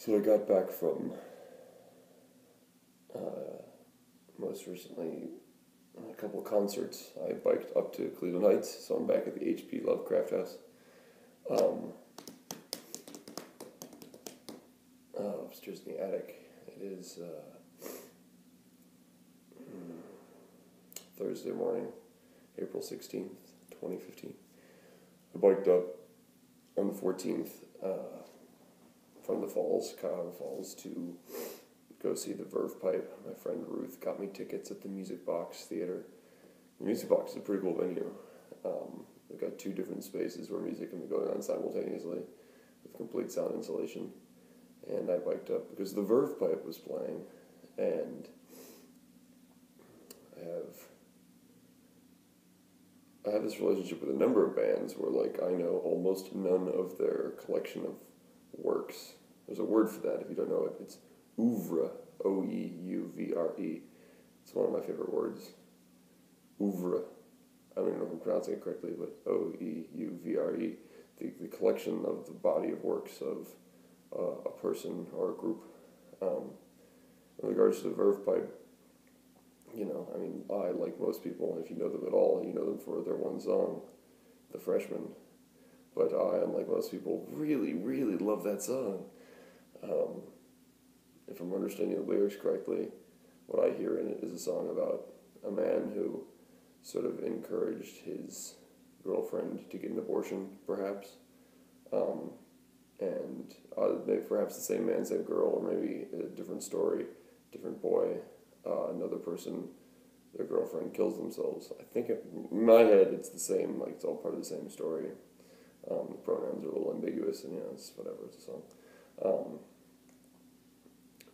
So I got back from most recently a couple of concerts. I biked up to Cleveland Heights, so I'm back at the H.P. Lovecraft House. Upstairs in the attic. It is Thursday morning, April 16th, 2015. I biked up on the 14th from the Falls, Cuyahoga Falls, to go see the Verve Pipe. My friend Ruth got me tickets at the Music Box Theater. The Music Box is a pretty cool venue. They've got two different spaces where music can be going on simultaneously with complete sound insulation. And I biked up because the Verve Pipe was playing, and I have this relationship with a number of bands where, like, I know almost none of their collection of works. There's a word for that if you don't know it. It's oeuvre, O-E-U-V-R-E. It's one of my favorite words. Oeuvre. I don't even know if I'm pronouncing it correctly, but O-E-U-V-R-E. The collection of the body of works of a person or a group. In regards to the Verve Pipe, I, like most people, if you know them at all, you know them for their one song, The Freshman. But I, unlike most people, really, really love that song. If I'm understanding the lyrics correctly, what I hear in it is a song about a man who sort of encouraged his girlfriend to get an abortion, perhaps. And maybe perhaps the same man, same girl, or maybe a different story, different boy, another person, their girlfriend kills themselves. I think in my head it's the same, like it's all part of the same story. The pronouns are a little ambiguous, and it's whatever, it's a song.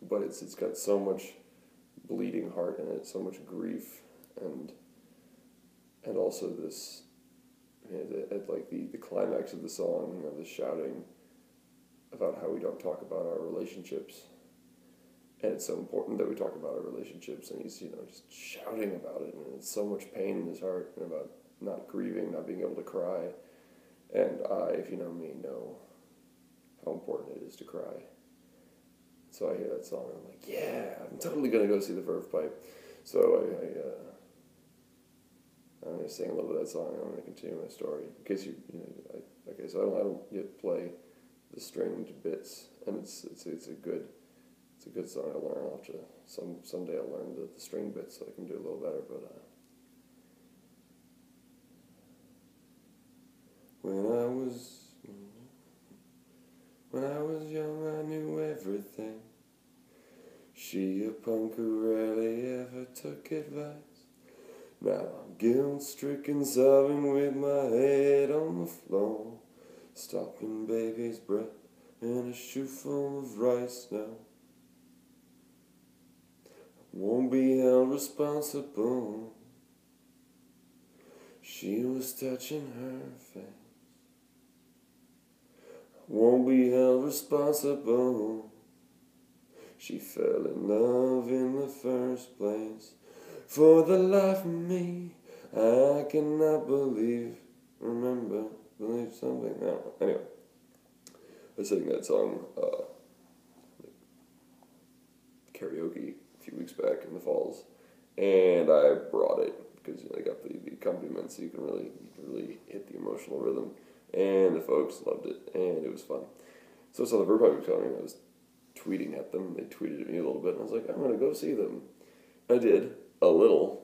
But it's got so much bleeding heart in it, so much grief, and also this, at like the climax of the song, the shouting about how we don't talk about our relationships. And it's so important that we talk about our relationships, and he's, just shouting about it, and it's so much pain in his heart, and about not grieving, not being able to cry. And I, if you know me, know how important it is to cry. So I hear that song, and I'm like, yeah, I'm totally going to go see the Verve Pipe. So I'm going to sing a little bit of that song, and I'm going to continue my story. In case so I don't yet play the stringed bits, and it's a good song to learn. I'll have to, someday I'll learn the string bits so I can do it a little better, but When I was young, I knew everything. She a punk who rarely ever took advice. Now I'm guilt-stricken, sobbing with my head on the floor, stopping baby's breath in a shoe full of rice now. Won't be held responsible. She was touching her face. Won't be held responsible. She fell in love in the first place. For the life of me, I cannot believe something. No. Anyway, I was singing that song karaoke a few weeks back in the Falls, and I brought it because I got the accompaniment, so you can really hit the emotional rhythm. And the folks loved it, and it was fun. So I saw the Verve Pipe was coming, I was tweeting at them. They tweeted at me a little bit, and I was like, I'm going to go see them. I did, a little.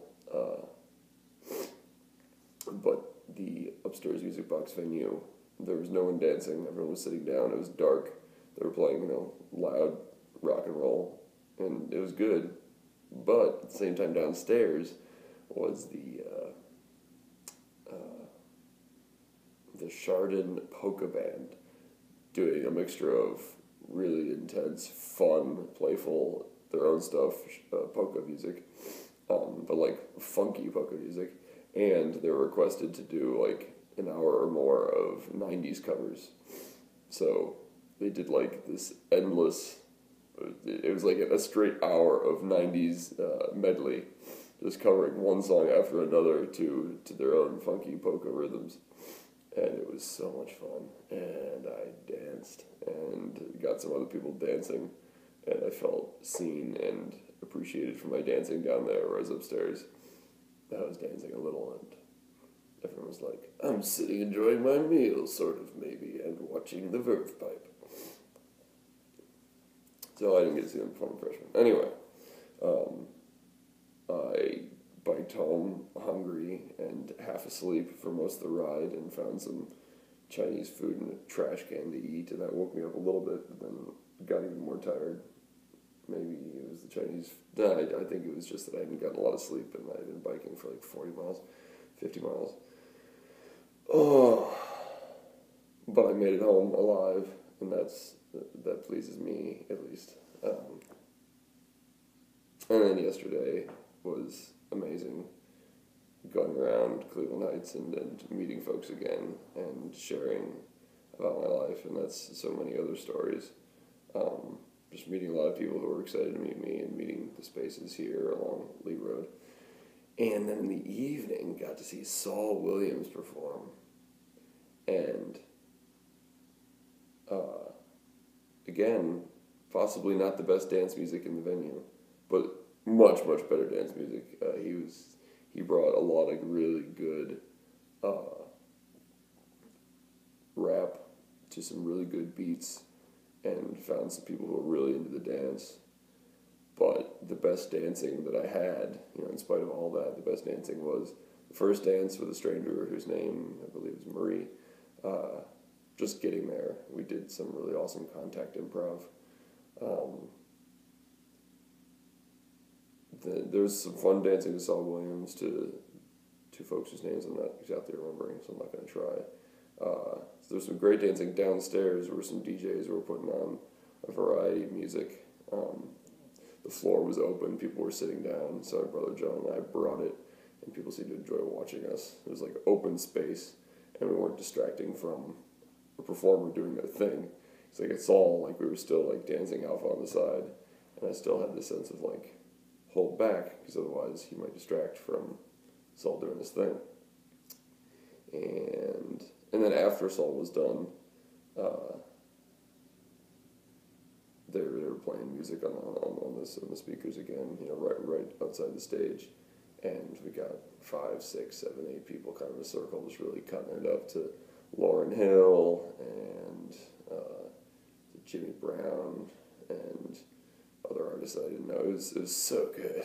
But the upstairs Music Box venue, there was no one dancing. Everyone was sitting down. It was dark. They were playing, loud rock and roll, and it was good. But at the same time, downstairs was the Chardon polka band doing a mixture of really intense, fun, playful, their own stuff, polka music, but like funky polka music, and they were requested to do like an hour or more of 90s covers. So they did like this endless, it was like a straight hour of 90s medley, just covering one song after another to their own funky polka rhythms. and it was so much fun. And I danced and got some other people dancing, and I felt seen and appreciated for my dancing down there, where I was upstairs. I was dancing a little, and everyone was like, I'm sitting enjoying my meal, sort of, maybe, and watching the Verve pipe. So I didn't get to see them perform freshman. Anyway, I biked home hungry and half asleep for most of the ride and found some Chinese food in a trash can to eat, and that woke me up a little bit, but then got even more tired. Maybe it was the Chinese. No, I think it was just that I hadn't gotten a lot of sleep, and I had been biking for like 40 miles, 50 miles. Oh, but I made it home alive, and that pleases me, at least. And then yesterday was amazing, going around Cleveland Heights and meeting folks again and sharing about my life, and that's so many other stories. Just meeting a lot of people who were excited to meet me and meeting the spaces here along Lee Road. And then in the evening, got to see Saul Williams perform. And, again, possibly not the best dance music in the venue, but much, much better dance music. He brought a lot of really good rap to some really good beats, and found some people who were really into the dance. But the best dancing that I had, in spite of all that, the best dancing was the first dance with a stranger whose name, I believe, is Marie. Just getting there, we did some really awesome contact improv. There was some fun dancing to Saul Williams, to two folks whose names I'm not exactly remembering, so I'm not going to try. So there's some great dancing downstairs. There were some DJs who were putting on a variety of music. The floor was open, people were sitting down, so my brother John and I brought it, and people seemed to enjoy watching us. It was like open space, and we weren't distracting from a performer doing their thing. It's like it's all like we were still like dancing alpha on the side, and I still had this sense of like, hold back, because otherwise he might distract from Saul doing his thing. And then after Saul was done, they were playing music on the speakers again, right outside the stage, and we got 5, 6, 7, 8 people kind of in a circle, just really cutting it up to Lauryn Hill and Jimmy Brown and other artists I didn't know. It was so good.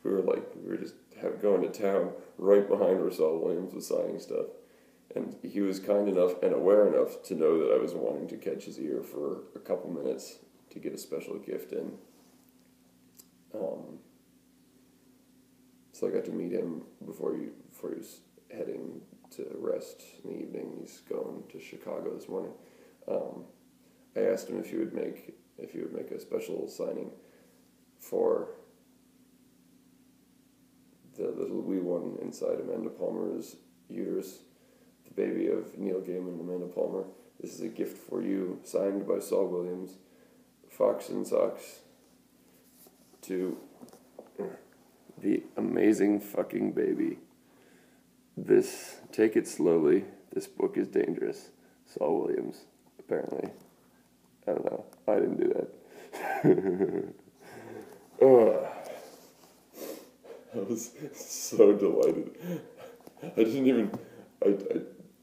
We were just going to town right behind where Saul Williams was signing stuff. And he was kind enough and aware enough to know that I was wanting to catch his ear for a couple minutes to get a special gift in. So I got to meet him before he was heading to rest in the evening. He's going to Chicago this morning. I asked him if he would make a special signing for the little wee one inside Amanda Palmer's uterus, the baby of Neil Gaiman and Amanda Palmer. This is a gift for you, signed by Saul Williams, Fox and Socks, to the amazing fucking baby. Take it slowly. This book is dangerous. Saul Williams, apparently. I don't know. I didn't do that. I was so delighted.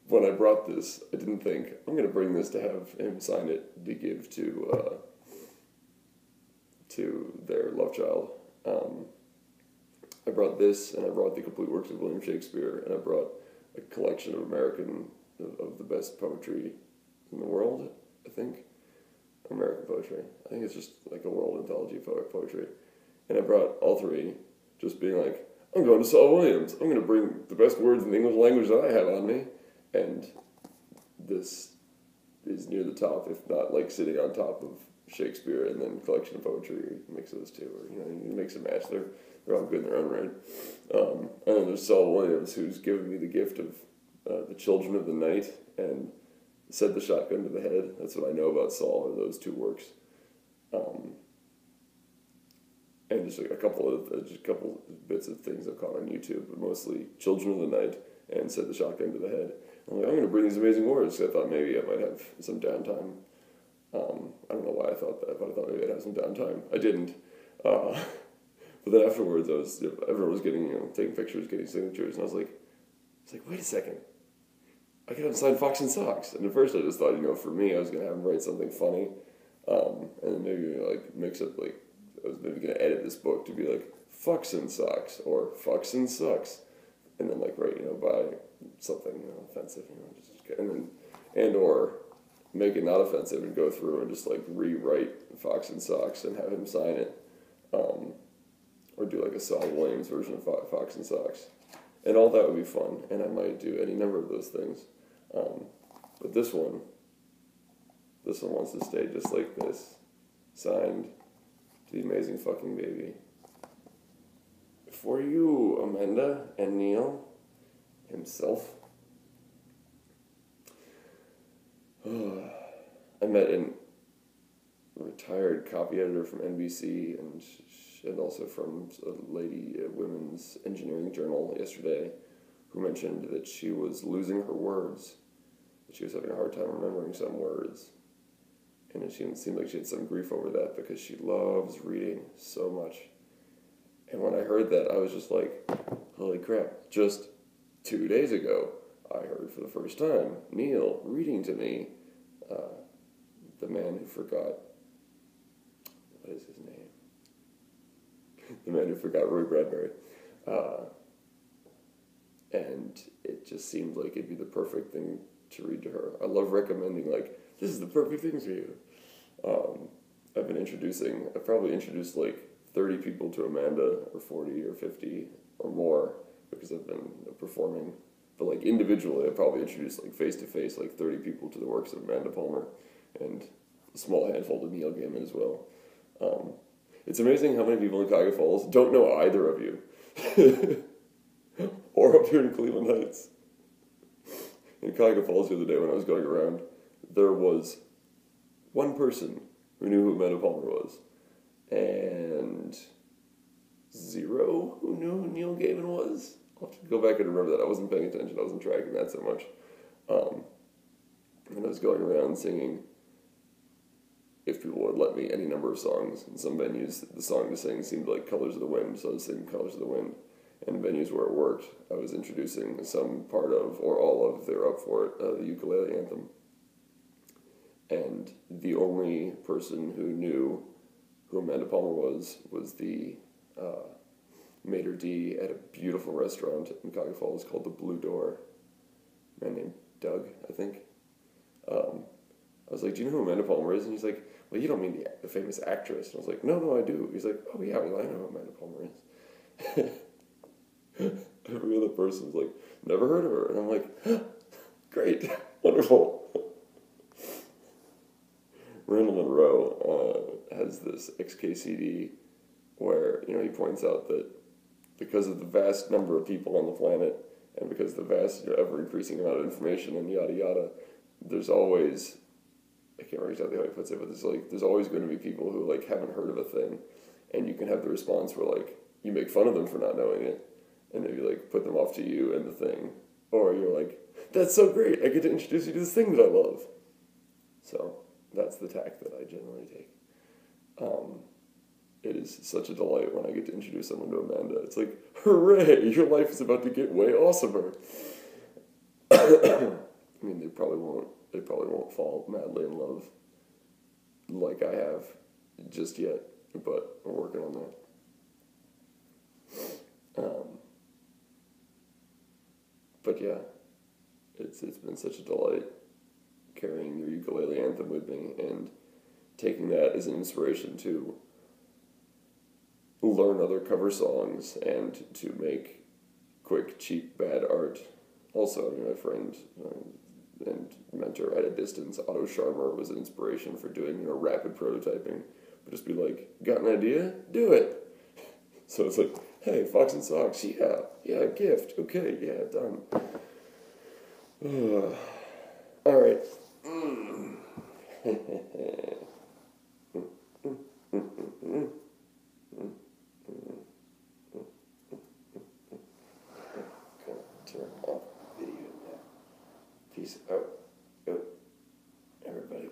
When I brought this, I didn't think, I'm going to bring this to have him sign it to give to their love child. I brought this, and I brought the complete works of William Shakespeare, and I brought a collection of the best poetry in the world, I think. American poetry. I think it's just like a world anthology of poetry. And I brought all three, just being like, I'm going to Saul Williams. I'm going to bring the best words in the English language that I have on me. And this is near the top, if not like sitting on top of Shakespeare, and then collection of poetry, mix those two, or you mix and match. They're all good in their own right. And then there's Saul Williams, who's given me the gift of The Children of the Night and Said the Shotgun to the Head. That's what I know about Saul, are those two works. And just a couple bits of things I've caught on YouTube, but mostly Children of the Night and Said the Shotgun to the Head. I'm like, I'm going to bring these amazing words. I thought maybe I might have some downtime. I don't know why I thought that, but I thought maybe I'd have some downtime. I didn't. But then afterwards, everyone was getting, taking pictures, getting signatures, and I was like, wait a second. I could have signed Fox and Socks. And at first I just thought, for me, I was going to have him write something funny. And then maybe, mix up, I was maybe going to edit this book to be Fox and Socks, or Fox and Sucks. And then, write, by something, offensive, or make it not offensive and go through and just, rewrite Fox and Socks and have him sign it. Or do, a Saul Williams version of Fox and Socks. And all that would be fun, and I might do any number of those things. But this one wants to stay just like this. Signed, to the amazing fucking baby. For you, Amanda and Neil himself. I met a retired copy editor from NBC and also from a women's engineering journal yesterday, who mentioned that she was losing her words, that she was having a hard time remembering some words, and it seemed like she had some grief over that because she loves reading so much. And when I heard that, I was just like, holy crap, just 2 days ago, I heard for the first time Neil reading to me, the man who forgot, what is his name? The man who forgot Roy Bradbury. And it just seemed like it'd be the perfect thing to read to her. I love recommending, this is the perfect thing for you. I've probably introduced 30 people to Amanda, or 40 or 50 or more, because I've been performing. But individually, I've probably introduced face-to-face 30 people to the works of Amanda Palmer, and a small handful to Neil Gaiman as well. It's amazing how many people in Cuyahoga Falls don't know either of you. Or up here in Cleveland Heights. In Cuyahoga Falls the other day when I was going around, there was one person who knew who Amanda Palmer was, and 0 who knew who Neil Gaiman was. I'll have to go back and remember that. I wasn't paying attention. I wasn't tracking that so much. And I was going around singing, if people would let me, any number of songs. In some venues, the song to sing seemed like Colors of the Wind, so I was singing Colors of the Wind. And in venues where it worked, I was introducing some part of, or all of, if they were up for it, the ukulele anthem. And the only person who knew who Amanda Palmer was the maitre d' at a beautiful restaurant in Cuyahoga Falls called the Blue Door. A man named Doug, I think. I was like, do you know who Amanda Palmer is? And he's like, well, you don't mean the famous actress. And I was like, no, I do. He's like, oh yeah, well, I know who Amanda Palmer is. Every other person's like, never heard of her. And I'm like, great, wonderful. Randall Monroe has this XKCD where, he points out that because of the vast number of people on the planet and because of the vast, ever-increasing amount of information and yada yada, there's always, I can't remember exactly how he puts it, but there's always going to be people who haven't heard of a thing, and you can have the response where you make fun of them for not knowing it, and maybe put them off to you and the thing, or you're like, that's so great, I get to introduce you to this thing that I love. So that's the tack that I generally take. It is such a delight when I get to introduce someone to Amanda. It's like, hooray, your life is about to get way awesomer. I mean, they probably won't fall madly in love like I have just yet, but I'm working on that. But yeah, it's been such a delight carrying your ukulele anthem with me and taking that as an inspiration to learn other cover songs and to make quick, cheap, bad art. Also, my friend and mentor at a distance, Otto Scharmer, was an inspiration for doing rapid prototyping. But just be like, got an idea? Do it! So it's like, hey, Fox and Socks, yeah, gift, okay, yeah, done. All right. Turn off video now. Peace out, everybody.